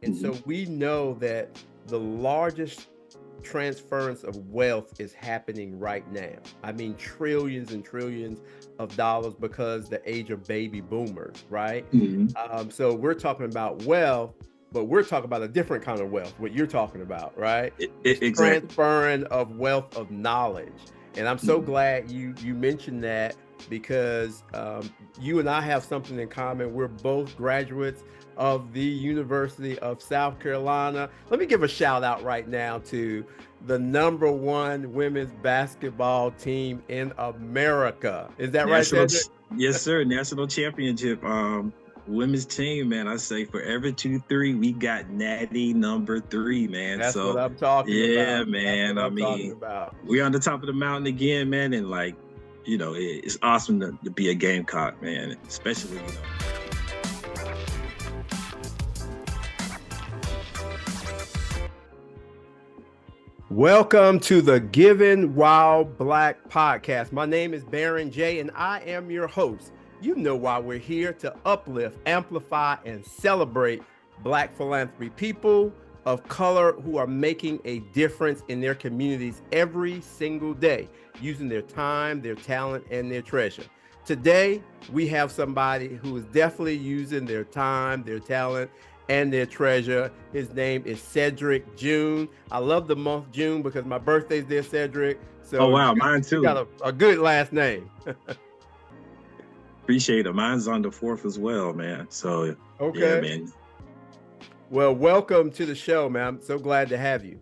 And so we know that the largest transference of wealth is happening right now. I mean, trillions and trillions of dollars because the age of baby boomers, right? hmm So we're talking about wealth, but we're talking about a different kind of wealth, what you're talking about, right? This Exactly. transferring of wealth of knowledge. And I'm so Mhm. glad you mentioned that because you and I have something in common. We're both graduates of the University of South Carolina. Let me give a shout out right now to the #1 women's basketball team in America. Is that right, National, Cedric? yes, sir. National championship. Women's team, man. I say for every 2-3, we got natty number 3, man. That's what So, I'm talking yeah, about. That's man. what I I'm talking mean, about. we're on the top of the mountain again, man. And like, it's awesome to be a Gamecock, man. Especially, Welcome to the Giving While Black podcast. My name is Barron J, and I am your host. You know why we're here: to uplift, amplify, and celebrate Black philanthropy, people of color who are making a difference in their communities every single day, using their time, their talent, and their treasure. Today, we have somebody who is definitely using their time, their talent, and their treasure. His name is Cedric June. I love the month June because my birthday's there, Cedric. oh, So wow, mine you got too. a good last name. Appreciate it. Mine's on the 4th as well, man. So, yeah, Okay. man. Well, welcome to the show, man. I'm so glad to have you.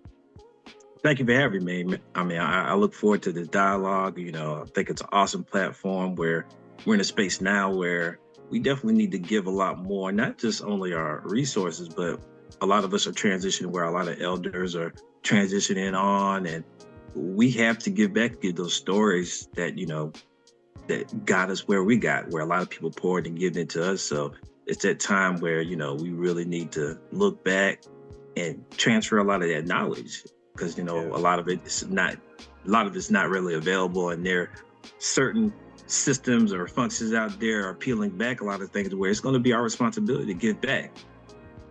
Thank you for having me. I mean, I look forward to the dialogue. I think it's an awesome platform where we're in a space now where we definitely need to give a lot more, not just only our resources, but a lot of us are transitioning where a lot of elders are transitioning on, and we have to give back, give those stories that got us where we got, where a lot of people poured and given into us. So it's that time where, we really need to look back and transfer a lot of that knowledge because, Yeah. a lot of it's not really available. And there are certain systems or functions out there are peeling back a lot of things where it's going to be our responsibility to give back,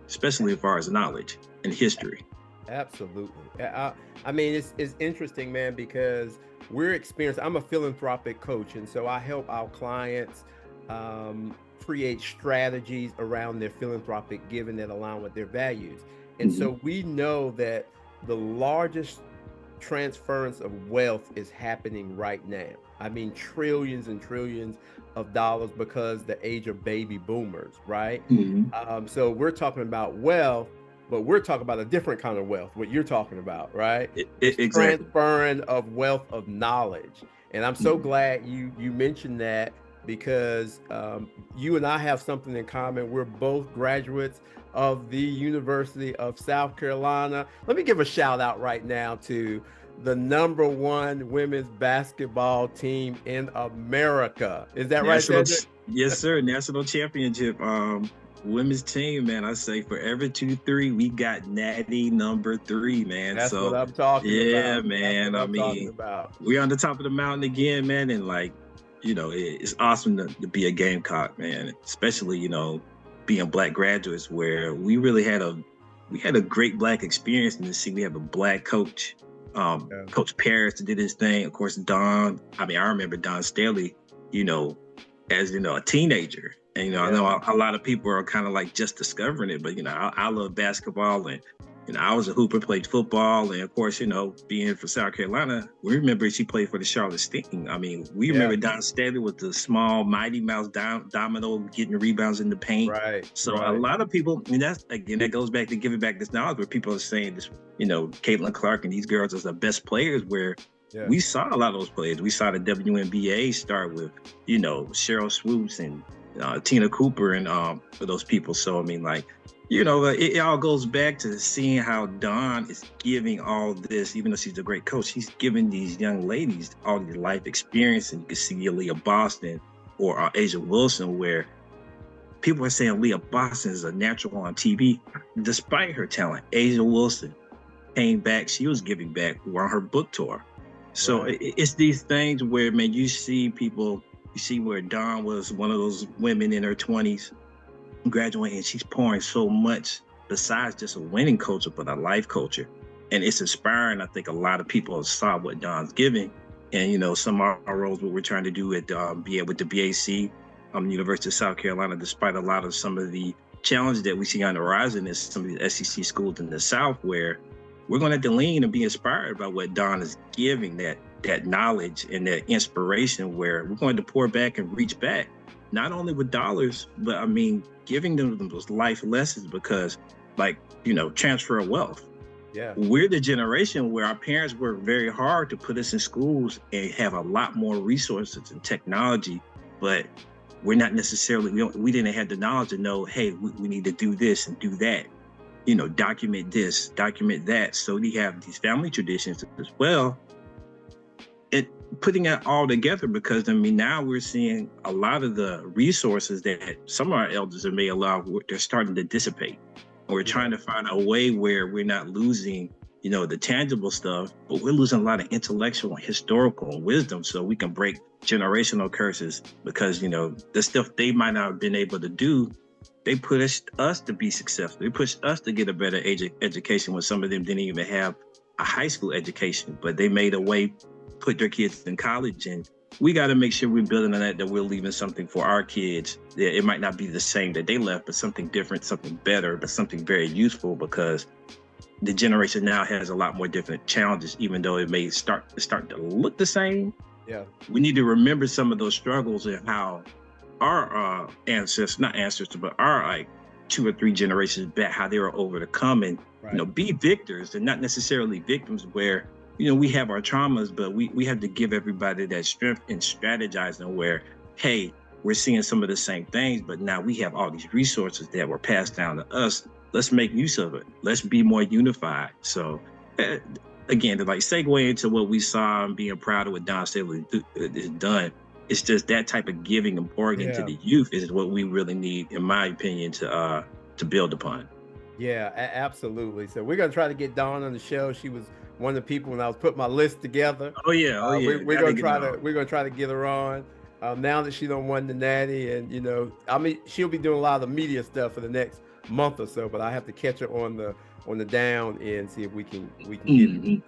especially as far as knowledge and history. Absolutely. I mean, it's interesting, man, because we're experiencing. I'm a philanthropic coach, and so I help our clients create strategies around their philanthropic giving that align with their values. And hmm so we know that the largest transference of wealth is happening right now. I mean, trillions and trillions of dollars because the age of baby boomers, right? hmm So we're talking about wealth, but we're talking about a different kind of wealth, what you're talking about, right? This exactly. transferring of wealth of knowledge. And I'm so hmm glad you mentioned that because you and I have something in common. We're both graduates of the University of South Carolina. Let me give a shout out right now to the #1 women's basketball team in America. Is that right, National, Cedric? yes, sir. National championship. Women's team, man. I say for every 2-3, we got natty number 3, man. That's what So, I'm talking yeah, about. That's man. what I I'm talking mean, about. we're on the top of the mountain again, man. And like, it's awesome to be a Gamecock, man. Especially, being Black graduates, where we had a great Black experience in the city. We have a Black coach, Yeah. Coach Paris that did his thing. Of course, Don. I mean, I remember Don Staley. You know, as a teenager. And I know Yeah. a lot of people are kind of like just discovering it, but I love basketball, and I was a hooper, played football, and of course, being from South Carolina, we remember she played for the Charlotte Sting. I mean, we Yeah. remember Don Staley with the small Mighty Mouse domino getting rebounds in the paint. Right. So a Right. lot of people, and that's again that goes back to giving back this knowledge, where people are saying this, Caitlin Clark and these girls are the best players, where Yeah. we saw a lot of those players. We saw the WNBA start with, Cheryl Swoops and Tina Cooper and for those people. So I mean, like, it all goes back to seeing how Dawn is giving all this, even though she's a great coach, she's giving these young ladies all these life experience. And you can see Leah Boston or Asia Wilson, where people are saying Leah Boston is a natural on TV, despite her talent. Asia Wilson came back; she was giving back on her book tour. So Right. it's these things where, man, you see people, you see where Dawn was one of those women in her 20s graduating, and she's pouring so much besides just a winning culture, but a life culture. And it's inspiring. I think a lot of people saw what Don's giving. And, some of our roles, what we're trying to do at with the BAC, University of South Carolina, despite a lot of some of the challenges that we see on the horizon is some of the SEC schools in the South, where we're going to have to lean and be inspired by what Don is giving, that knowledge and that inspiration, where we're going to pour back and reach back, not only with dollars, but giving them those life lessons, because transfer of wealth. Yeah. We're the generation where our parents worked very hard to put us in schools and have a lot more resources and technology, but we're not necessarily, we didn't have the knowledge to know, hey, we need to do this and do that, document this, document that. So we have these family traditions as well. And putting that all together, because now we're seeing a lot of the resources that some of our elders have made allow, they're starting to dissipate. And we're trying to find a way where we're not losing, the tangible stuff, but we're losing a lot of intellectual and historical and wisdom, so we can break generational curses, because, the stuff they might not have been able to do, they pushed us to be successful. They pushed us to get a better education when some of them didn't even have a high school education, but they made a way, put their kids in college. And we got to make sure we're building on that we're leaving something for our kids. It might not be the same that they left, but something different, something better, but something very useful, because the generation now has a lot more different challenges, even though it may start to look the same. Yeah. We need to remember some of those struggles and how our ancestors, not ancestors, but our 2 or 3 generations back, how they were overcome and, be victors and not necessarily victims, where, we have our traumas, but we have to give everybody that strength and strategizing where, hey, we're seeing some of the same things, but now we have all these resources that were passed down to us. Let's make use of it. Let's be more unified. So again, to segue into what we saw and being proud of what Don Staley has done, it's just that type of giving and pouring into the youth is what we really need, in my opinion, to build upon. Yeah, absolutely. So we're going to try to get Dawn on the show. She was one of the people when I was putting my list together. Oh yeah. We're going to try to get her on. Now that she done won the Natty, and she'll be doing a lot of the media stuff for the next month or so, but I have to catch her on the down end, see if we can get,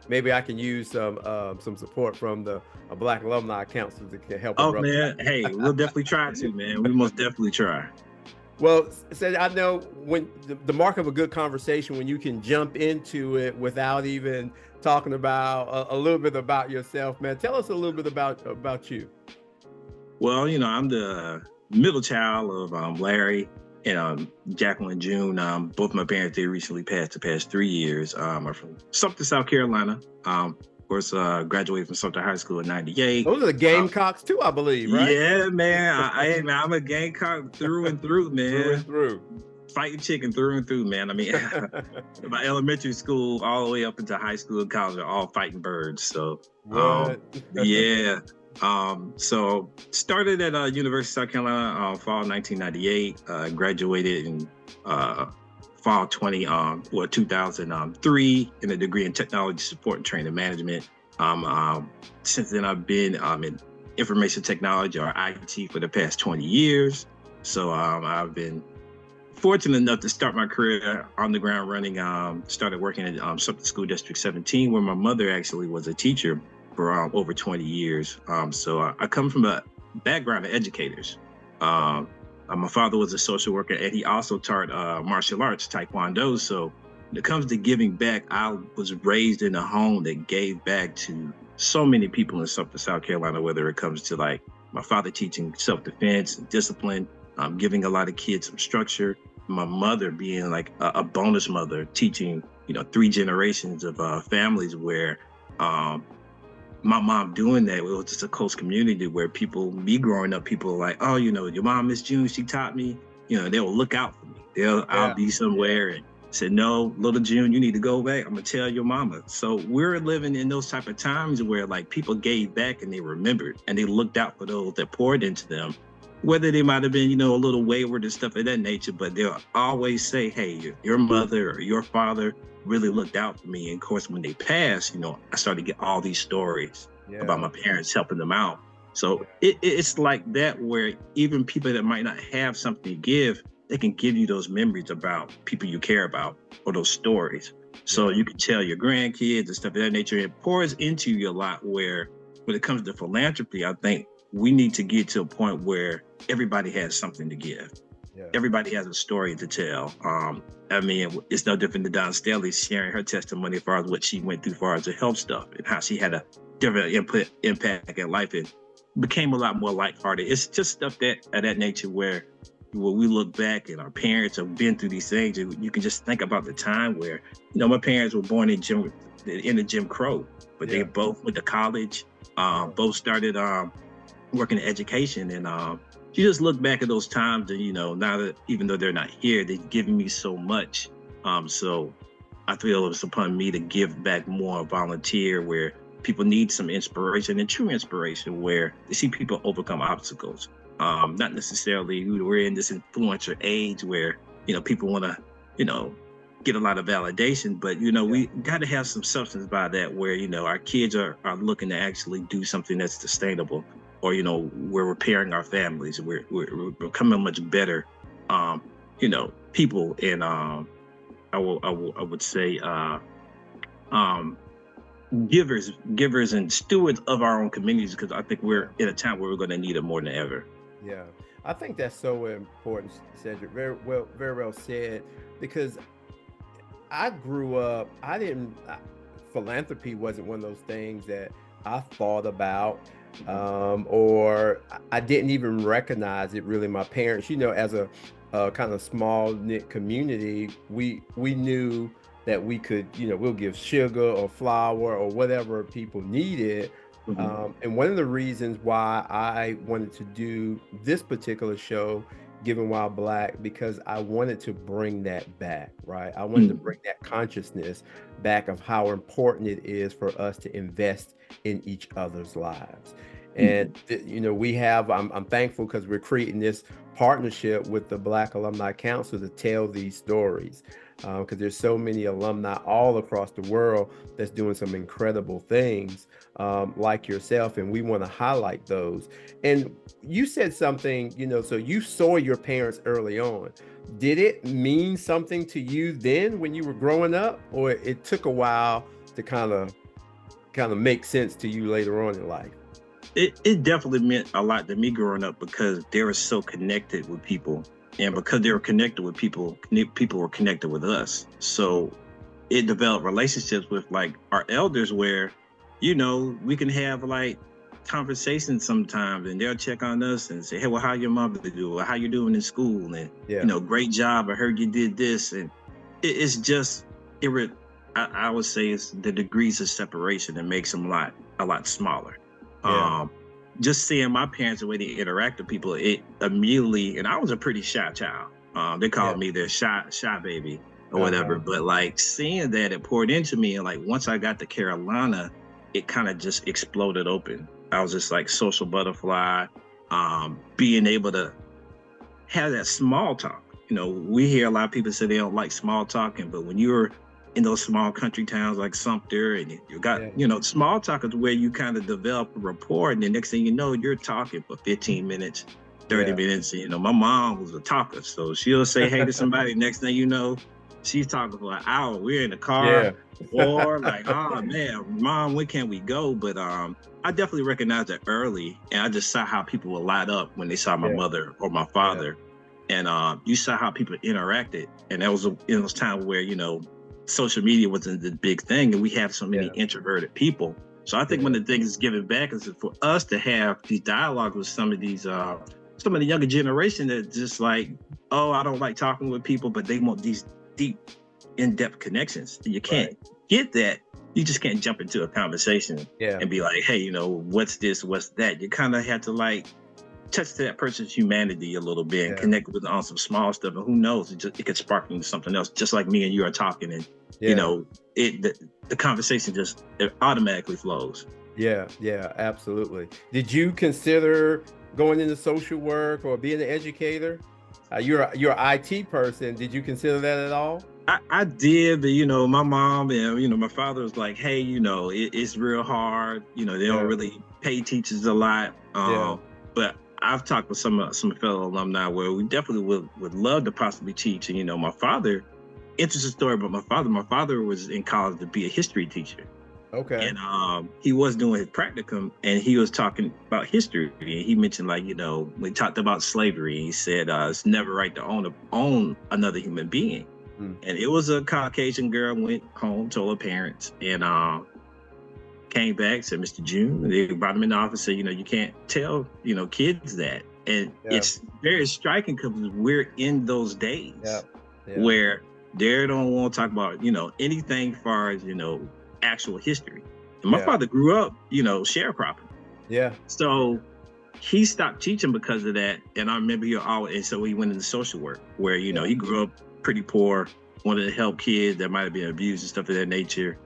maybe I can use some support from the Black Alumni Council that can help. Oh man, hey, we'll definitely try to, man. We most definitely try. Well, so I know when the mark of a good conversation, when you can jump into it without even talking about a little bit about yourself, man. Tell us a little bit about you. Well, I'm the middle child of Larry and Jacqueline June. Both my parents, they recently passed the past 3 years. I'm from Sumter, South Carolina. Of course, graduated from Sumter High School in '98. Those are the Gamecocks too, I believe, right? Yeah, man. I'm a Gamecock through and through, man. Through and through. Fighting chicken through and through, man. My elementary school all the way up into high school and college are all fighting birds. So, yeah. So started at University of South Carolina fall 1998. Graduated in fall 2003 in a degree in technology support and training management. Since then I've been in information technology or IT for the past 20 years. So I've been fortunate enough to start my career on the ground running. Started working at Sumter School District 17, where my mother actually was a teacher for over 20 years. So I come from a background of educators. My father was a social worker, and he also taught martial arts, Taekwondo. So when it comes to giving back, I was raised in a home that gave back to so many people in Sumter, South Carolina, whether it comes to my father teaching self-defense and discipline, giving a lot of kids some structure. My mother being a bonus mother, teaching, 3 generations of families where my mom doing that. It was just a close community where me growing up, people were like, oh, your mom, Miss June, she taught me, they'll look out for me. I'll be somewhere and say, no, little June, you need to go back. I'm gonna tell your mama. So we're living in those type of times where people gave back and they remembered and they looked out for those that poured into them, whether they might have been, a little wayward and stuff of that nature, but they'll always say, hey, your mother or your father really looked out for me. And of course, when they passed, I started to get all these stories about my parents helping them out. So it's like that, where even people that might not have something to give, they can give you those memories about people you care about or those stories. So you can tell your grandkids and stuff of that nature. It pours into you a lot where when it comes to philanthropy, I think we need to get to a point where everybody has something to give. Yeah. Everybody has a story to tell. I mean, it's no different than Don Staley sharing her testimony as far as what she went through as far as the health stuff and how she had a different impact in life and became a lot more lighthearted. It's just stuff that of that nature where when we look back and our parents have been through these things, and you can just think about the time where, you know, my parents were born in the Jim Crow, but they both went to college, both started working in education, and you just look back at those times, and you know, now that even though they're not here, they've given me so much. So I feel it's upon me to give back more, volunteer where people need some inspiration and true inspiration, where they see people overcome obstacles. Not necessarily we're in this influencer age where, you know, people want to, you know, get a lot of validation, but you know, we got to have some substance by that where, you know, our kids are looking to actually do something that's sustainable, or, you know, we're repairing our families. We're becoming much better, you know, people. And I would say givers and stewards of our own communities, because I think we're in a time where we're going to need it more than ever. Yeah, I think that's so important, Cedric. Very well said. Because I grew up, philanthropy wasn't one of those things that I thought about, or I didn't even recognize it really. My parents, you know, as a kind of small knit community, we knew that we could, you know, we'll give sugar or flour or whatever people needed. And one of the reasons why I wanted to do this particular show, Giving While Black, because I wanted to bring that back, right? I wanted to bring that consciousness back of how important it is for us to invest in each other's lives. And, you know, I'm thankful because we're creating this partnership with the Black Alumni Council to tell these stories. Because there's so many alumni all across the world that's doing some incredible things, like yourself, and we want to highlight those. And you said something, you know, so you saw your parents early on. Did it mean something to you then when you were growing up, or it took a while to kind of make sense to you later on in life? It definitely meant a lot to me growing up because they were so connected with people. And because they were connected with people, people were connected with us. So it developed relationships with like our elders where, you know, we can have like conversations sometimes and they'll check on us and say, hey, well, how your mother do? Or how you doing in school? And, you know, great job. I heard you did this. And it's just, I would say it's the degrees of separation that makes them a lot smaller. Just seeing my parents, the way they interact with people, it immediately, and I was a pretty shy child. They called me their shy baby or whatever. But like seeing that, it poured into me. And like once I got to Carolina, it kind of just exploded open. I was just like social butterfly, being able to have that small talk. You know, we hear a lot of people say they don't like small talking, but when you're in those small country towns like Sumter, and you got, you know, small talk is where you kind of develop a rapport, and the next thing you know, you're talking for 15 minutes, 30 minutes. You know, my mom was a talker, so she'll say hey to somebody, next thing you know, she's talking for an hour. We're in the car, or like, oh man, mom, when can we go? But I definitely recognized that early, and I just saw how people would light up when they saw my mother or my father, and you saw how people interacted, and that was in those times where, you know, social media wasn't the big thing, and we have so many introverted people. So I think one of the things is giving back is for us to have these dialogues with some of these some of the younger generation that just like, oh, I don't like talking with people, but they want these deep, in-depth connections. You can't get that. You just can't jump into a conversation and be like, hey, you know, what's this, what's that? You kind of have to like touch to that person's humanity a little bit and connect with on some small stuff, and who knows, it could spark into something else, just like me and you are talking, and you know, the conversation just automatically flows. Yeah, absolutely. Did you consider going into social work or being an educator? You're an IT person. Did you consider that at all? I did, but you know, my mom and, you know, my father was like, hey, you know, it's real hard, you know, they don't really pay teachers a lot, but I've talked with some fellow alumni where we definitely would love to possibly teach. And, my father, interesting story about my father was in college to be a history teacher. Okay. And he was doing his practicum, and he was talking about history. And he mentioned, like, we talked about slavery. He said it's never right to own another human being. And it was a Caucasian girl, went home, told her parents, and came back, said, Mr. June. They brought him in the office, said, you can't tell, kids that. And it's very striking because we're in those days where they don't want to talk about, anything as far as, actual history. And my father grew up, sharecropping. Yeah. So he stopped teaching because of that. And I remember and so he went into social work where, he grew up pretty poor, wanted to help kids that might have been abused and stuff of that nature.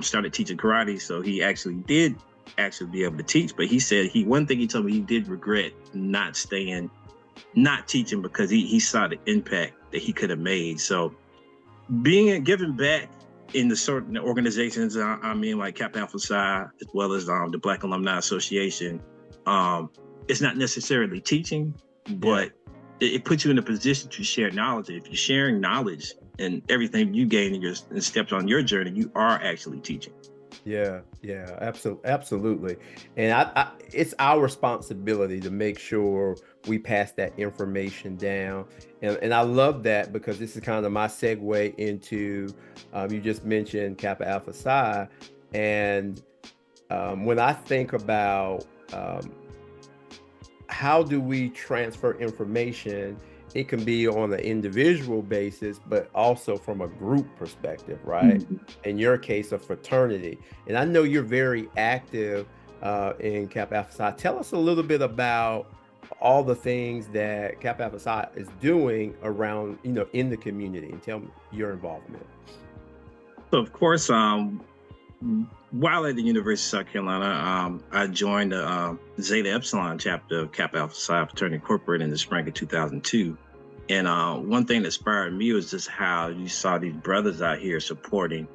Started teaching karate. So he actually did be able to teach. But he said one thing he told me, he did regret not teaching because he saw the impact that he could have made. So giving back in the certain organizations, like Kappa Alpha Psi, as well as the Black Alumni Association, it's not necessarily teaching, but it puts you in a position to share knowledge. If you're sharing knowledge and everything you gain in steps on your journey, you are actually teaching. Yeah, absolutely. And it's our responsibility to make sure we pass that information down. And I love that because this is kind of my segue into, you just mentioned Kappa Alpha Psi. And when I think about how do we transfer information, it can be on an individual basis, but also from a group perspective, right? Mm-hmm. In your case, a fraternity. And I know you're very active in Kappa Alpha Psi. Tell us a little bit about all the things that Kappa Alpha Psi is doing around, in the community, and tell me your involvement. So, of course, while at the University of South Carolina, I joined the Zeta Epsilon chapter of Kappa Alpha Psi Fraternity Incorporated in the spring of 2002. And one thing that inspired me was just how you saw these brothers out here supporting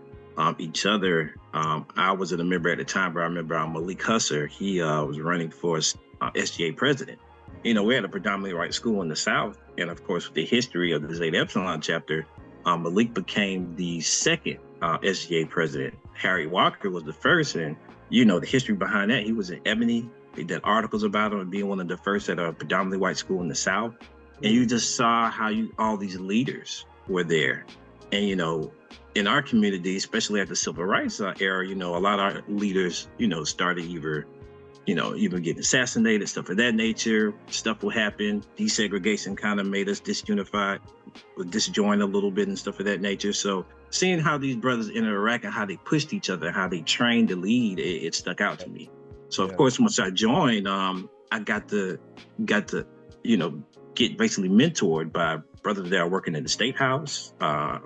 each other. I wasn't a member at the time, but I remember Malik Husser. He was running for SGA president. We had a predominantly white school in the South. And of course, with the history of the Zeta Epsilon chapter, Malik became the second SGA president. Harry Walker was the first. And, the history behind that, he was in Ebony. They did articles about him and being one of the first at a predominantly white school in the South. And you just saw how all these leaders were there. And, in our community, especially at the civil rights era, a lot of our leaders, started either getting assassinated, stuff of that nature. Stuff will happen. Desegregation kind of made us disjoined a little bit and stuff of that nature. So seeing how these brothers interact and how they pushed each other, how they trained to lead, it stuck out to me. So of course, once I joined, I got to get basically mentored by brothers that are working in the State House,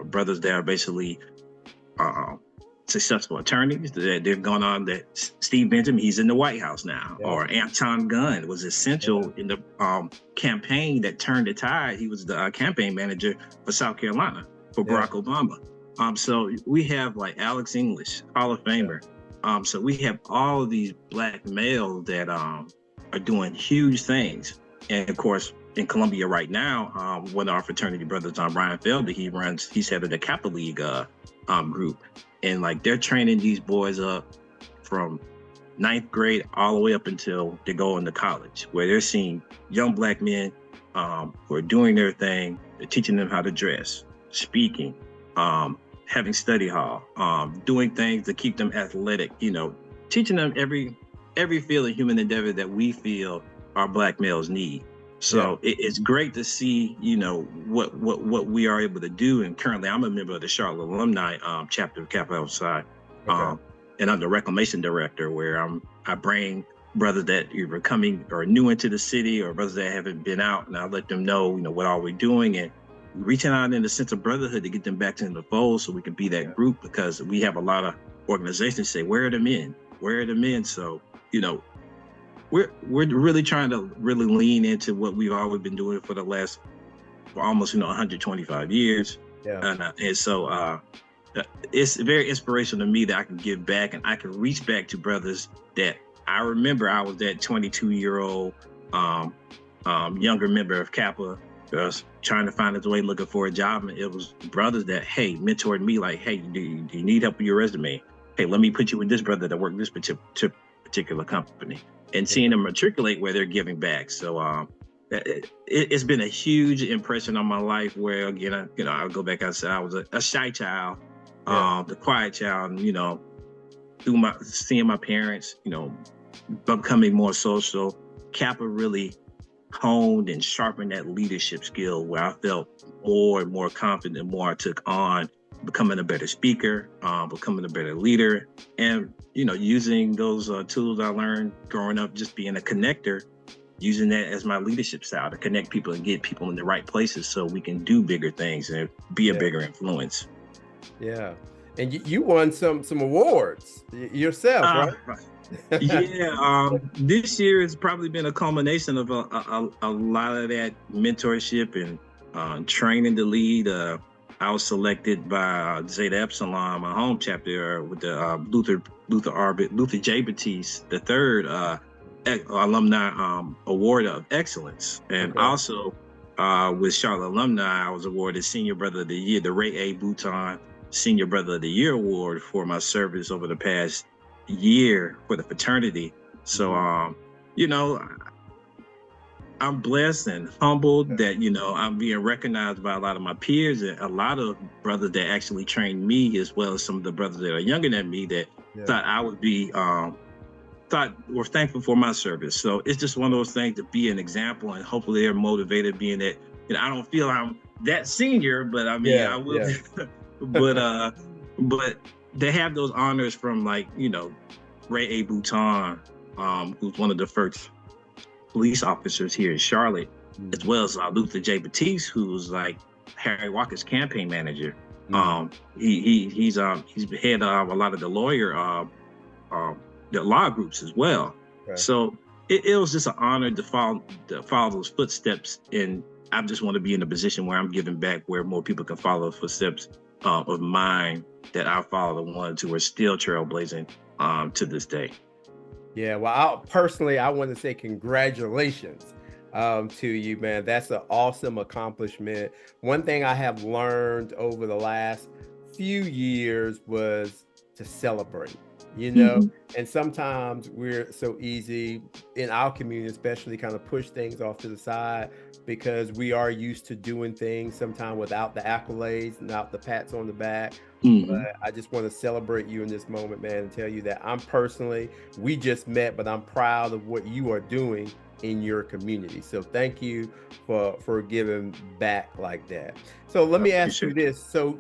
brothers that are basically successful attorneys that they've gone on. That Steve Benjamin, he's in the White House now, or Anton Gunn was essential in the campaign that turned the tide. He was the campaign manager for South Carolina for Barack Obama. So we have like Alex English, Hall of Famer. So we have all of these Black males that are doing huge things. And of course, in Columbia right now, one of our fraternity brothers, Brian Felder, he's head of the Kappa League group. And like they're training these boys up from 9th grade all the way up until they go into college, where they're seeing young Black men who are doing their thing. They're teaching them how to dress, speaking, having study hall, doing things to keep them athletic, teaching them every field of human endeavor that we feel our Black males need. So it's great to see, what we are able to do. And currently I'm a member of the Charlotte Alumni chapter of Kappa Alpha Psi. And I'm the reclamation director, where I bring brothers that either coming or new into the city or brothers that haven't been out, and I let them know, what all we're doing and reaching out in the sense of brotherhood to get them back into the fold so we can be that group, because we have a lot of organizations say, where are the men? Where are the men? So, we're really trying to really lean into what we've always been doing for the last almost 125 years. And so it's very inspirational to me that I can give back and I can reach back to brothers that I remember. I was that 22-year-old younger member of Kappa, was trying to find his way looking for a job. And it was brothers that, hey, mentored me like, hey, do you need help with your resume? Hey, let me put you with this brother that worked this particular company, and seeing them matriculate where they're giving back. So it's been a huge impression on my life where, again, I'll go back and say I was a shy child, the quiet child, and, through seeing my parents, becoming more social, Kappa really honed and sharpened that leadership skill where I felt more and more confident the more I took on becoming a better speaker, becoming a better leader, and, using those tools I learned growing up, just being a connector, using that as my leadership style to connect people and get people in the right places so we can do bigger things and be a bigger influence. Yeah. And you won some awards yourself, right? This year has probably been a culmination of a lot of that mentorship and training to lead. I was selected by Zeta Epsilon, my home chapter, with the Luther J. Batiste III Alumni Award of Excellence. And also with Charlotte Alumni, I was awarded Senior Brother of the Year, the Ray A. Bouton Senior Brother of the Year Award for my service over the past year for the fraternity. So, I'm blessed and humbled that, I'm being recognized by a lot of my peers and a lot of brothers that actually trained me, as well as some of the brothers that are younger than me that thought I would be, were thankful for my service. So it's just one of those things to be an example, and hopefully they're motivated, being that, I don't feel I'm that senior, but I mean, I will, but they have those honors from, like, Ray A. Bouton, who's one of the first police officers here in Charlotte, as well as Luther J. Batiste, who's like Harry Walker's campaign manager. He's head of a lot of the the law groups as well. So it was just an honor to follow those footsteps, and I just want to be in a position where I'm giving back, where more people can follow the footsteps of mine that I followed, the ones who are still trailblazing to this day. Yeah, well, I want to say congratulations to you, man. That's an awesome accomplishment. One thing I have learned over the last few years was to celebrate, and sometimes we're so easy in our community, especially, kind of push things off to the side because we are used to doing things sometimes without the accolades, without the pats on the back. But I just want to celebrate you in this moment, man, and tell you that we just met, but I'm proud of what you are doing in your community. So thank you for giving back like that. So let me ask you this. So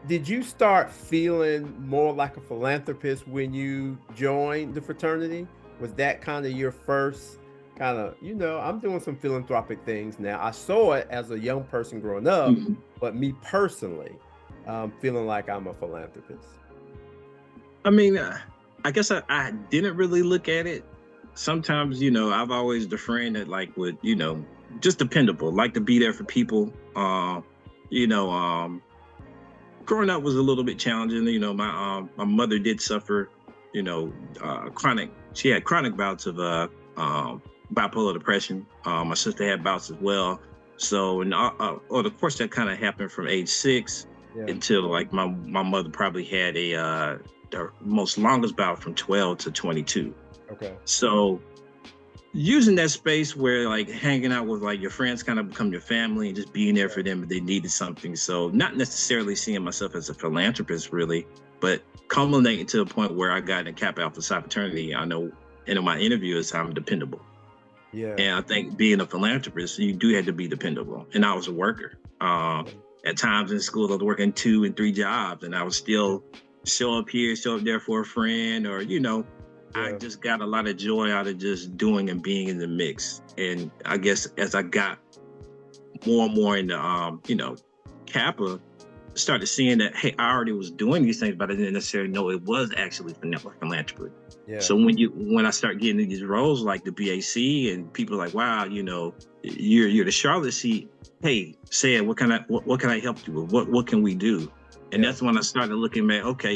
did you start feeling more like a philanthropist when you joined the fraternity? Was that kind of your first kind of, I'm doing some philanthropic things now? I saw it as a young person growing up, but me personally, feeling like I'm a philanthropist. I mean, I guess I didn't really look at it. Sometimes, I've always the friend that would, just dependable, like to be there for people. Growing up was a little bit challenging. My mother did suffer, she had chronic bouts of bipolar depression. My sister had bouts as well. So, the course that kind of happened from age 6 until my mother probably had the most longest bout from 12 to 22. So using that space where hanging out with your friends kind of become your family, and just being there for them if they needed something. So not necessarily seeing myself as a philanthropist really, but culminating to a point where I got in Kappa Alpha Psi fraternity. I know in my interviews I'm dependable. And I think being a philanthropist, you do have to be dependable. And I was a worker. At times in school, I was working 2 and 3 jobs, and I would still show up here, show up there for a friend, or I just got a lot of joy out of just doing and being in the mix. And I guess as I got more and more into, Kappa, started seeing that, hey, I already was doing these things, but I didn't necessarily know it was actually philanthropy. So when I start getting in these roles like the BAC, and people are like, wow, you're the Charlotte seat. Hey, Sad, what can I help you with? What can we do? And that's when I started looking at, okay,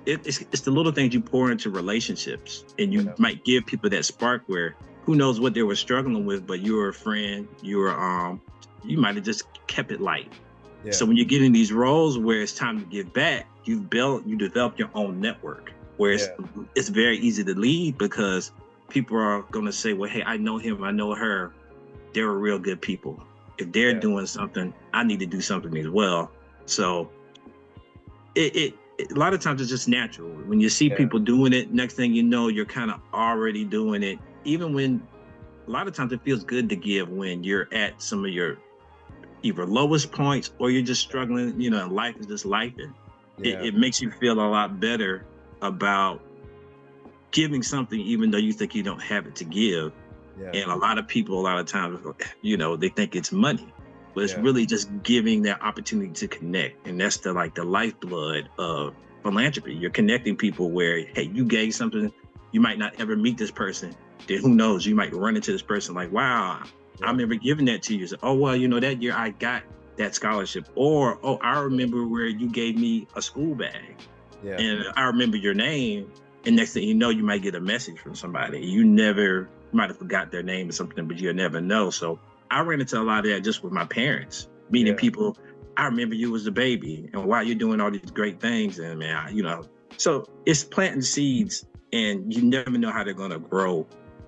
it's the little things you pour into relationships, and you Yeah. might give people that spark where who knows what they were struggling with, but you're a friend, you might have just kept it light. So Yeah. when you get in these roles where it's time to give back, you develop your own network where Yeah. it's very easy to lead because people are going to say, well, hey, I know him, I know her. They're real good people. If they're Yeah. doing something, I need to do something as well. So a lot of times it's just natural. When you see Yeah. people doing it, next thing you know, you're kind of already doing it. Even when a lot of times it feels good to give when you're at some of your either lowest points or you're just struggling, and life is just life. And Yeah. it makes you feel a lot better about giving something, even though you think you don't have it to give. Yeah. And a lot of people, a lot of times, they think it's money, but it's Yeah. really just giving that opportunity to connect. And that's the lifeblood of philanthropy. You're connecting people where, hey, you gave something, you might not ever meet this person. Then who knows? You might run into this person like, wow, I Yeah. remember giving that to you. So, oh, well, that year I got that scholarship. Or, oh, I remember where you gave me a school bag. Yeah. And I remember your name. And next thing you know, you might get a message from somebody. You might have forgot their name or something, but you'll never know. So I ran into a lot of that just with my parents, meeting Yeah. people. I remember you was a baby and why you're doing all these great things. And man, so it's planting seeds and you never know how they're going to grow.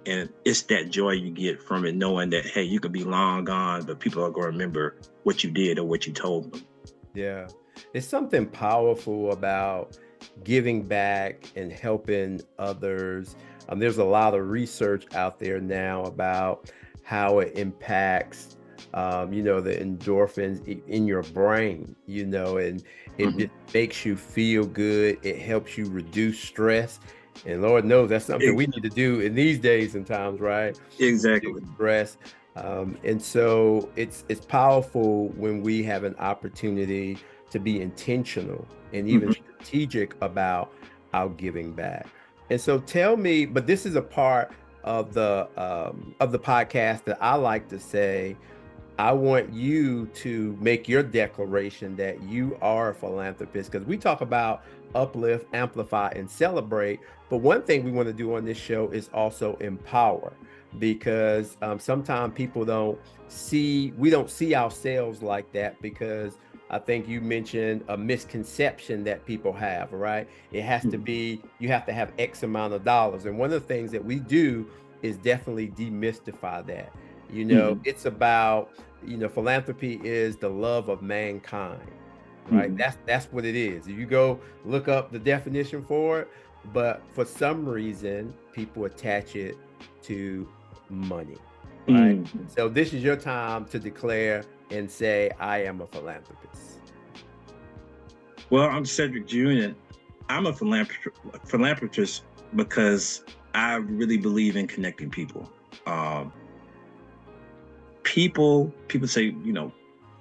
And it's that joy you get from it, knowing that, hey, you could be long gone, but people are going to remember what you did or what you told them. Yeah. It's something powerful about giving back and helping others. There's a lot of research out there now about how it impacts, the endorphins in your brain, and it Mm-hmm. just makes you feel good. It helps you reduce stress. And Lord knows that's something we need to do in these days and times, right? Reduce Exactly. stress. And so it's powerful when we have an opportunity to be intentional and even Mm-hmm. strategic about our giving back. And so tell me, but this is a part of the podcast that I like to say, I want you to make your declaration that you are a philanthropist because we talk about uplift, amplify, and celebrate. But one thing we want to do on this show is also empower because sometimes people we don't see ourselves like that because I think you mentioned a misconception that people have, right? It has to be, you have to have X amount of dollars. And one of the things that we do is definitely demystify that. Mm-hmm. It's about, philanthropy is the love of mankind, right? Mm-hmm. That's what it is. You go look up the definition for it, but for some reason, people attach it to money, right? Mm-hmm. So this is your time to declare and say, I am a philanthropist. Well, I'm Cedric June, and I'm a philanthropist because I really believe in connecting people. Um, people say,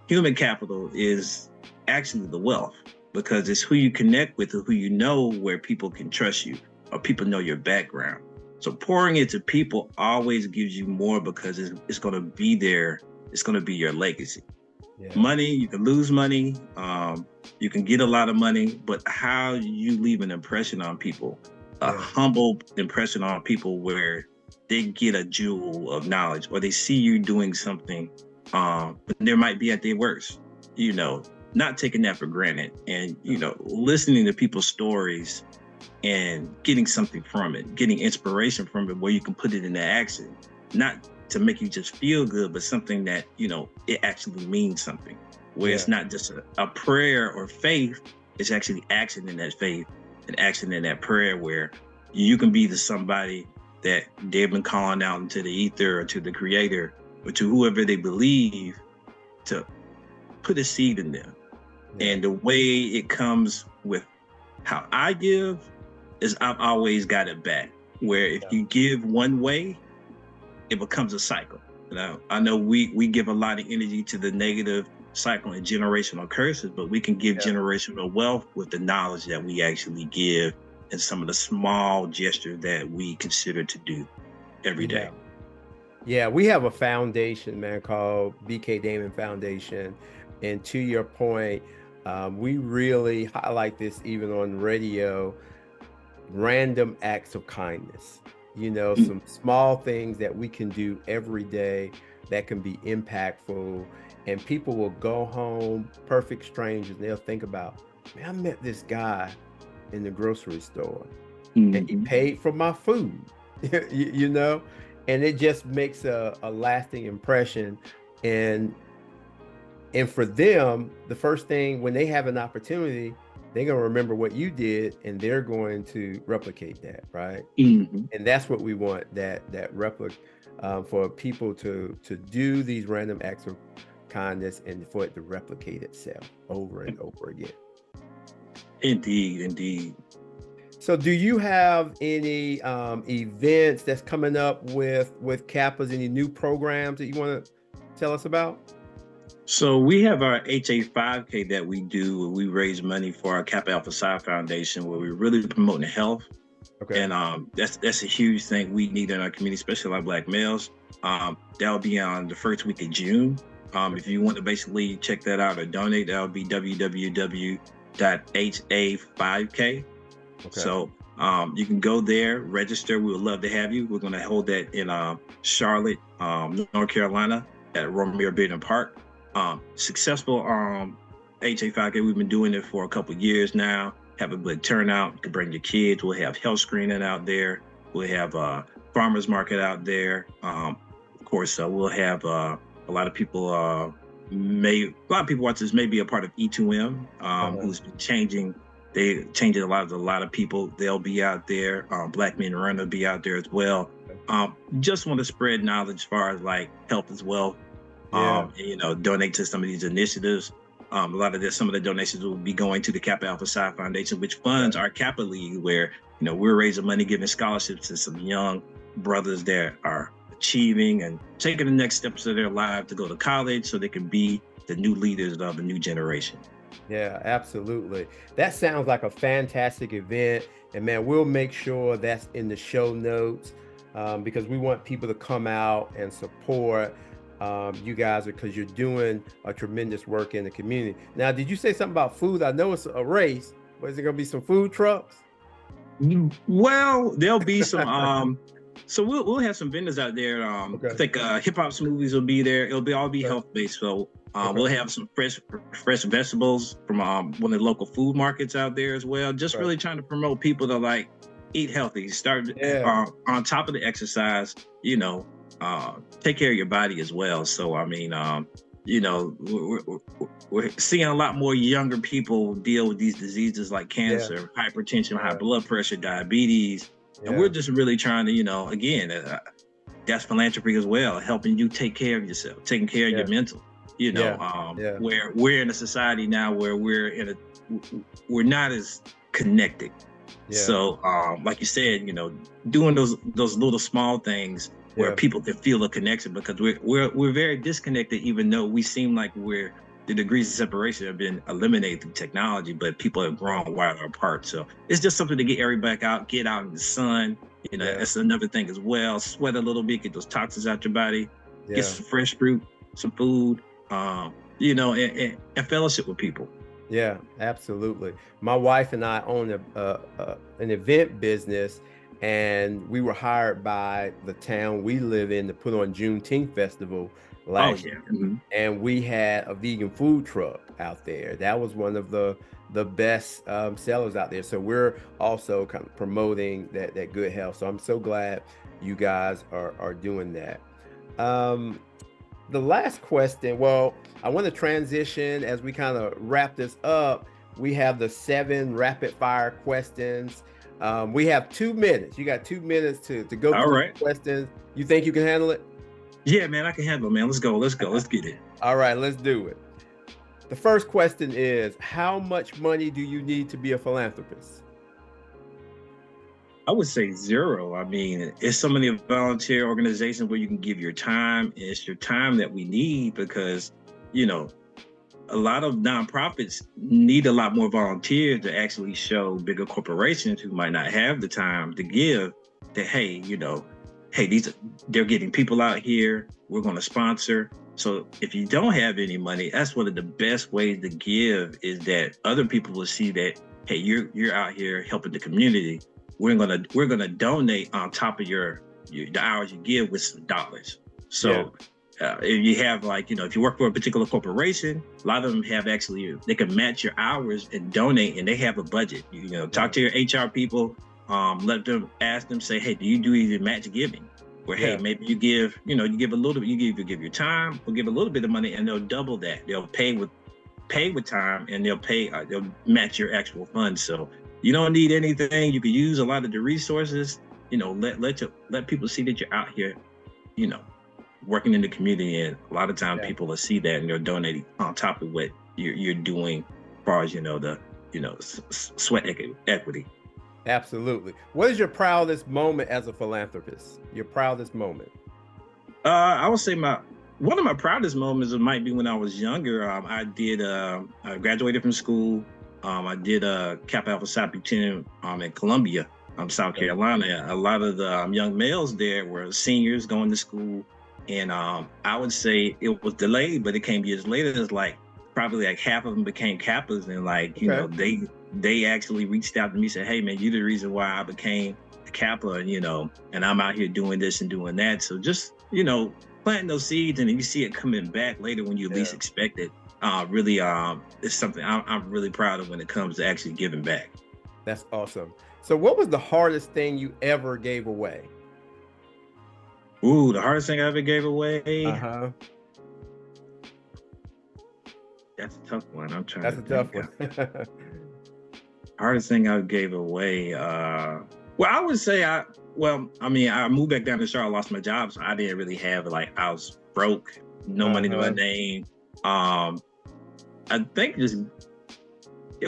human capital is actually the wealth because it's who you connect with or who you know where people can trust you or people know your background. So pouring into people always gives you more because it's going to be there. It's going to be your legacy. Yeah, Money, you can lose money, you can get a lot of money, but how you leave an impression on people, a yeah, humble impression on people where they get a jewel of knowledge or they see you doing something but there might be at their worst, you know, not taking that for granted and, listening to people's stories and getting something from it, getting inspiration from it where you can put it into action, not to make you just feel good, but something that, it actually means something, where yeah, it's not just a prayer or faith, it's actually action in that faith and action in that prayer where you can be the somebody that they've been calling out into the ether or to the creator or to whoever they believe to put a seed in them. yeah, And the way it comes with how I give is I've always got it back. Where if yeah, you give one way, it becomes a cycle. I know we give a lot of energy to the negative cycle and generational curses, but we can give yeah, generational wealth with the knowledge that we actually give and some of the small gestures that we consider to do every yeah. day. Yeah, we have a foundation, man, called BK Damon Foundation. And to your point, We really highlight this even on radio, random acts of kindness. Some small things that we can do every day that can be impactful. And people will go home, perfect strangers, and they'll think about, man, I met this guy in the grocery store and he paid for my food, you know, and it just makes a lasting impression. And and for them, the first thing when they have an opportunity, they're going to remember what you did and they're going to replicate that, right? And that's what we want, that replica, for people to do these random acts of kindness and for it to replicate itself over and over again. Indeed, indeed. So do you have any events that's coming up with Kappas, any new programs that you want to tell us about? So we have our HA 5K that we do, where we raise money for our Kappa Alpha Psi Foundation, where we're really promoting health. Okay. And that's a huge thing we need in our community, especially our Black males. That'll be on the first week of June. If you want to basically check that out or donate, that'll be www.ha5k. Okay. So you can go there, register. We would love to have you. We're going to hold that in Charlotte, North Carolina at Romeo Bearden Park. Successful HA5K. We've been doing it for a couple of years now. Have a good turnout. You can bring your kids. We'll have health screening out there. We'll have farmers market out there. Of course, we'll have a lot of people. A lot of people watch this may be a part of E2M, who's been changing. They changing a lot of people. They'll be out there. Black Men Run will be out there as well. Just want to spread knowledge as far as like health as well. Donate to some of these initiatives. Some of the donations will be going to the Kappa Alpha Psi Foundation, which funds our Kappa League, where we're raising money, giving scholarships to some young brothers that are achieving and taking the next steps of their life to go to college, so they can be the new leaders of the new generation. Yeah, absolutely. That sounds like a fantastic event, and man, we'll make sure that's in the show notes, because we want people to come out and support you guys, because you're doing a tremendous work in the community. Now, did you say something about food? I know it's a race, but is there gonna be some food trucks? Well, there'll be some so we'll have some vendors out there. Okay. I think hip hop smoothies will be there. It'll all be health based. So we'll have some fresh vegetables from one of the local food markets out there as well. Just really trying to promote people to like eat healthy, start on top of the exercise, take care of your body as well. So, I mean, we're seeing a lot more younger people deal with these diseases like cancer, hypertension, high blood pressure, diabetes. And we're just really trying to, again, that's philanthropy as well, helping you take care of yourself, taking care of your mental, where we're in a society now where we're not as connected. Yeah. So, like you said, doing those little small things where people can feel a connection, because we're very disconnected, even though we seem like the degrees of separation have been eliminated through technology, but people have grown wider apart. So it's just something to get everybody out, get out in the sun. That's another thing as well. Sweat a little bit, get those toxins out your body, get some fresh fruit, some food, and fellowship with people. Yeah, absolutely. My wife and I own an event business, and we were hired by the town we live in to put on Juneteenth festival last year. And we had a vegan food truck out there. That was one of the best sellers out there. So we're also kind of promoting that good health. So I'm so glad you guys are doing that. The last question, well, I want to transition as we kind of wrap this up. We have the 7 rapid fire questions. We have 2 minutes. You got 2 minutes to go through the questions. You think you can handle it? Yeah, man, I can handle it, man. Let's go. Let's get it. All right, let's do it. The first question is, how much money do you need to be a philanthropist? I would say 0. I mean, it's so many volunteer organizations where you can give your time. It's your time that we need, because, a lot of nonprofits need a lot more volunteers to actually show bigger corporations who might not have the time to give that, hey, they're getting people out here. We're going to sponsor. So if you don't have any money, that's one of the best ways to give, is that other people will see that, hey, you're out here helping the community. We're gonna donate on top of the hours you give with some dollars. So if you have, like, if you work for a particular corporation, a lot of them have actually, they can match your hours and donate, and they have a budget. Talk to your HR people, let them, ask them, say, hey, do you do even match giving? Where, hey, maybe you give a little bit, you give your time, or give a little bit of money, and they'll double that. They'll pay with time, and they'll match your actual funds. So you don't need anything. You can use a lot of the resources. Let people see that you're out here, working in the community, and a lot of times people will see that, and they're donating on top of what you're doing, as far as sweat equity. Absolutely. What is your proudest moment as a philanthropist? Your proudest moment? I would say one of my proudest moments might be when I was younger. I graduated from school. I did a Kappa Alpha Psi Platoon in Columbia, South Carolina. A lot of the young males there were seniors going to school, and I would say it was delayed, but it came years later. It's like probably like half of them became Kappas, and they actually reached out to me, said, hey man, you're the reason why I became a Kappa, and I'm out here doing this and doing that. So just, planting those seeds, and you see it coming back later when you least expect it. Really, it's something I'm really proud of when it comes to actually giving back. That's awesome. So what was the hardest thing you ever gave away? Ooh, the hardest thing I ever gave away? That's a tough one. I'm trying That's to a tough think. one. Hardest thing I gave away. Well, I would say I moved back down to Charlotte, lost my job, so I didn't really have, I was broke, no money to my name. I think it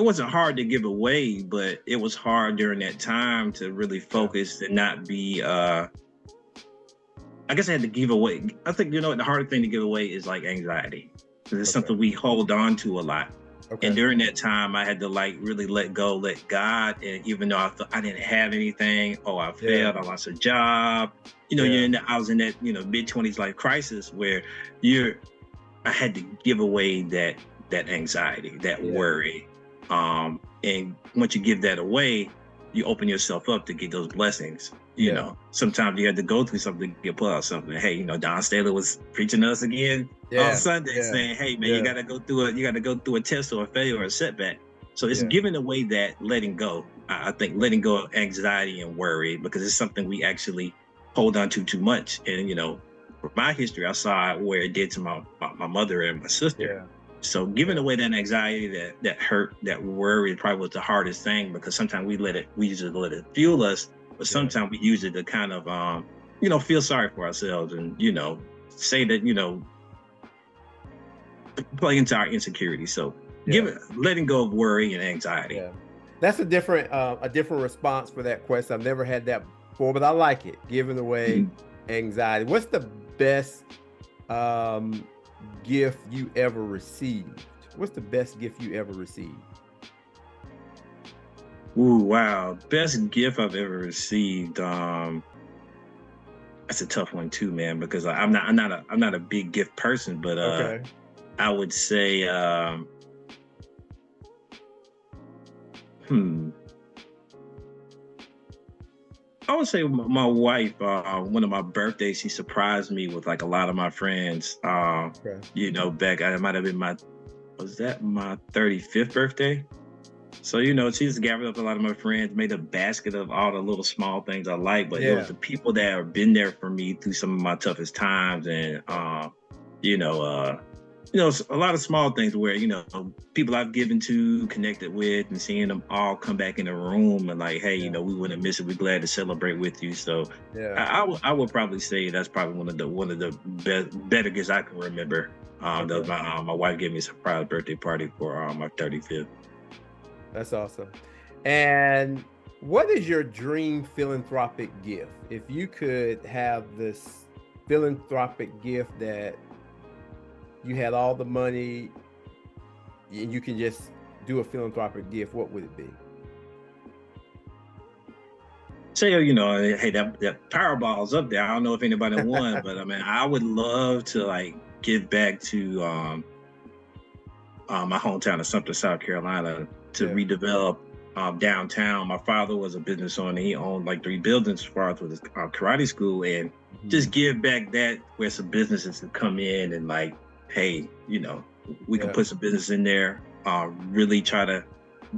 wasn't hard to give away, but it was hard during that time to really focus and not be, I guess I had to give away. I think, the hardest thing to give away is anxiety, because it's something we hold on to a lot. And during that time, I had to really let go, let God. And even though I thought I didn't have anything, I failed, I lost a job. I was in that mid-20s life crisis where I had to give away that anxiety, that worry. And once you give that away, you open yourself up to get those blessings. Sometimes you had to go through something to get pulled out something. Hey, Don Staley was preaching to us again on Sunday, saying, hey man, you gotta go through a test or a failure or a setback. So it's giving away that letting go. I think letting go of anxiety and worry, because it's something we actually hold on to too much. And from my history, I saw where it did to my mother and my sister. So giving away that anxiety, that hurt, that worry probably was the hardest thing, because sometimes we usually let it fuel us, but sometimes we use it to kind of, feel sorry for ourselves and, say that, play into our insecurity. So letting go of worry and anxiety. That's a different response for that question. I've never had that before, but I like it. Giving away anxiety. What's the best gift you ever received? What's the best gift you ever received? Ooh, wow. Best gift I've ever received. That's a tough one too, man, because I'm not a big gift person, but I would say I would say my wife, one of my birthdays, she surprised me with a lot of my friends. Back, it might have been my 35th birthday? So, she just gathered up a lot of my friends, made a basket of all the little small things I like, but it was the people that have been there for me through some of my toughest times. And, a lot of small things where, people I've given to, connected with, and seeing them all come back in the room and hey, we wouldn't miss it. We're glad to celebrate with you. So I would probably say that's probably one of the better gifts I can remember. That was my wife gave me a surprise birthday party for my 35th. That's awesome. And what is your dream philanthropic gift? If you could have this philanthropic gift that you had all the money and you can just do a philanthropic gift, what would it be? Say, hey, that Powerball's up there. I don't know if anybody won, but I would love to give back to my hometown of Sumter, South Carolina, to redevelop downtown. My father was a business owner. He owned like 3 buildings as far as with his karate school, and just give back that where some businesses to come in and like, hey, you know, we can put some business in there, really try to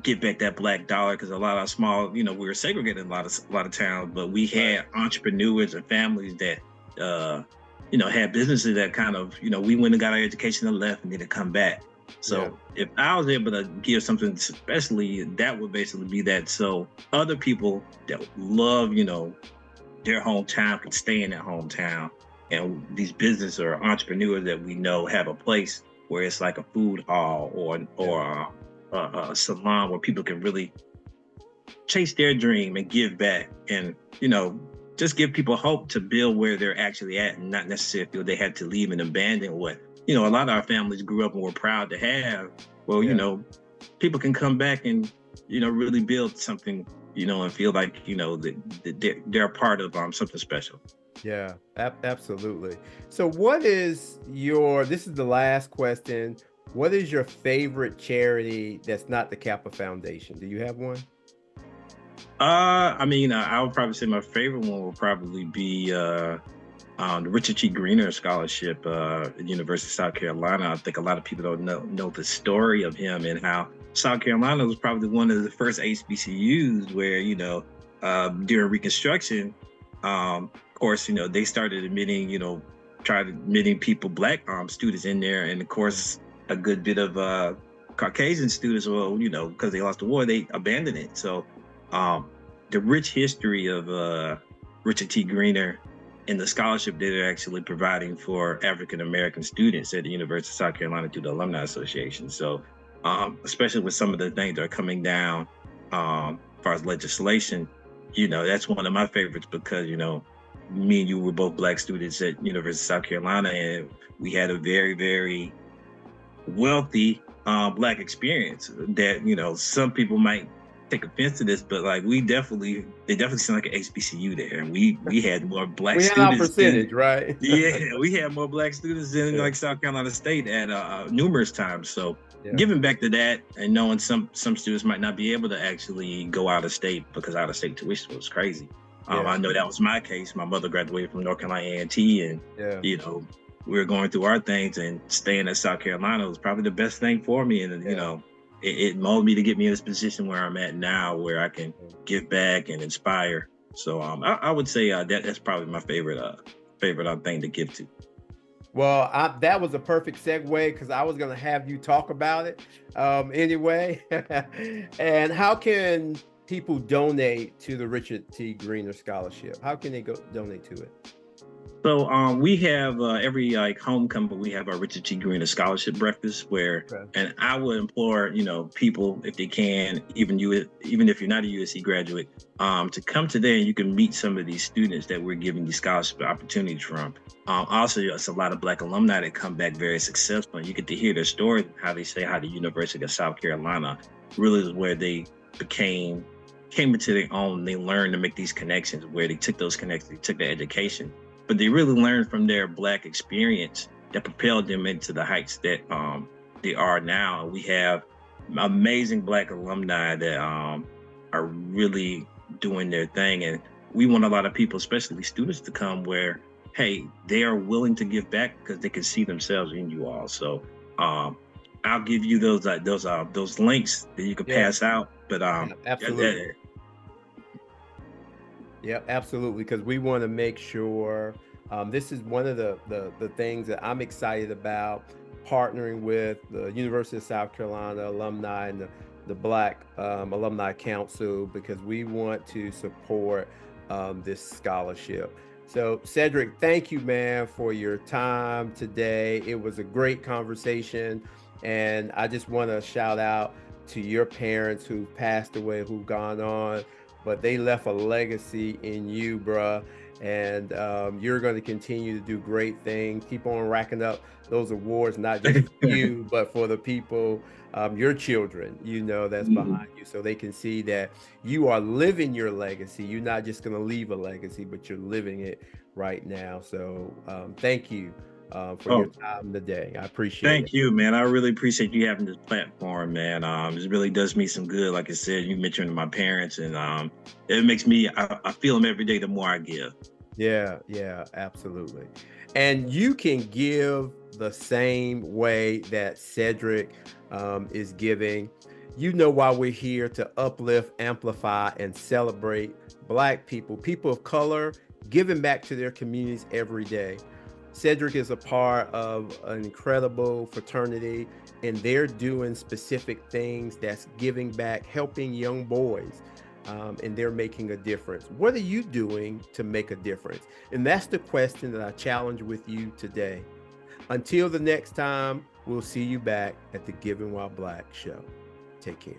get back that black dollar, because a lot of small, you know, we were segregated in a lot of towns, but we had entrepreneurs and families that you know, had businesses that kind of, you know, we went and got our education and left and then to come back. So if I was able to give something especially, that would basically be that. So other people that love, you know, their hometown can stay in their hometown. And these business or entrepreneurs that we know have a place where it's like a food hall or a salon where people can really chase their dream and give back, and, you know, just give people hope to build where they're actually at, and not necessarily feel they had to leave and abandon what, you know, a lot of our families grew up and were proud to have. Well, you know, people can come back and, you know, really build something, you know, and feel like, you know, that they're a part of something special. Yeah, absolutely. So what is this is the last question. What is your favorite charity that's not the Kappa Foundation? Do you have one? I mean, I would probably say my favorite one will probably be the Richard T. Greener Scholarship at the University of South Carolina. I think a lot of people don't know the story of him and how South Carolina was probably one of the first HBCUs where, you know, during Reconstruction, of course, you know, they started admitting, you know, tried admitting people, black students in there, and of course, a good bit of Caucasian students. Well, you know, because they lost the war, they abandoned it. So the rich history of Richard T. Greener and the scholarship that they're actually providing for African American students at the University of South Carolina through the Alumni Association. So especially with some of the things that are coming down as far as legislation, you know, that's one of my favorites, because, you know, me and you were both black students at University of South Carolina, and we had a very, very wealthy black experience that, you know, some people might take offense to this, but like they definitely seem like an HBCU there, and we had more black We had our students percentage, right? Yeah, we had more black students than like South Carolina State at numerous times. So giving back to that, and knowing some students might not be able to actually go out of state because out of state tuition was crazy. I know that was my case. My mother graduated from North Carolina A&T, and you know, we were going through our things, and staying at South Carolina was probably the best thing for me. And you know, it molded me to get me in this position where I'm at now, where I can give back and inspire. So I would say that's probably my favorite thing to give to. Well, that was a perfect segue, because I was going to have you talk about it anyway. And how can people donate to the Richard T. Greener Scholarship? How can they go donate to it? So we have every like homecoming, we have our Richard T. Greener Scholarship Breakfast, where, and I would implore, you know, people, if they can, even if you're not a USC graduate, to come to there, and you can meet some of these students that we're giving these scholarship opportunities from. Also, it's a lot of black alumni that come back very successful, and you get to hear their stories, how they say how the University of South Carolina really is where they came into their own. They learned to make these connections, where they took those connections, they took their education, but they really learned from their black experience that propelled them into the heights that they are now. We have amazing black alumni that are really doing their thing, and we want a lot of people, especially students, to come where, hey, they are willing to give back because they can see themselves in you all. So I'll give you those links that you can pass out. But absolutely. Yeah, absolutely. Because we want to make sure, this is one of the things that I'm excited about, partnering with the University of South Carolina alumni and the Black Alumni Council, because we want to support this scholarship. So Cedric, thank you, man, for your time today. It was a great conversation. And I just want to shout out to your parents who've passed away, who've gone on, but they left a legacy in you, bruh. And you're going to continue to do great things. Keep on racking up those awards, not just for you, but for the people, your children, you know, that's behind you, so they can see that you are living your legacy. You're not just going to leave a legacy, but you're living it right now. So thank you for your time today. I appreciate Thank it. you, man. I really appreciate you having this platform, man. It really does me some good. Like I said, you mentioned my parents, and it makes me. I feel them every day. The more I give. Yeah, absolutely. And you can give the same way that Cedric is giving. You know why we're here to uplift, amplify, and celebrate Black people, people of color, giving back to their communities every day. Cedric is a part of an incredible fraternity, and they're doing specific things that's giving back, helping young boys, and they're making a difference. What are you doing to make a difference? And that's the question that I challenge with you today. Until the next time, we'll see you back at the Giving While Black show. Take care.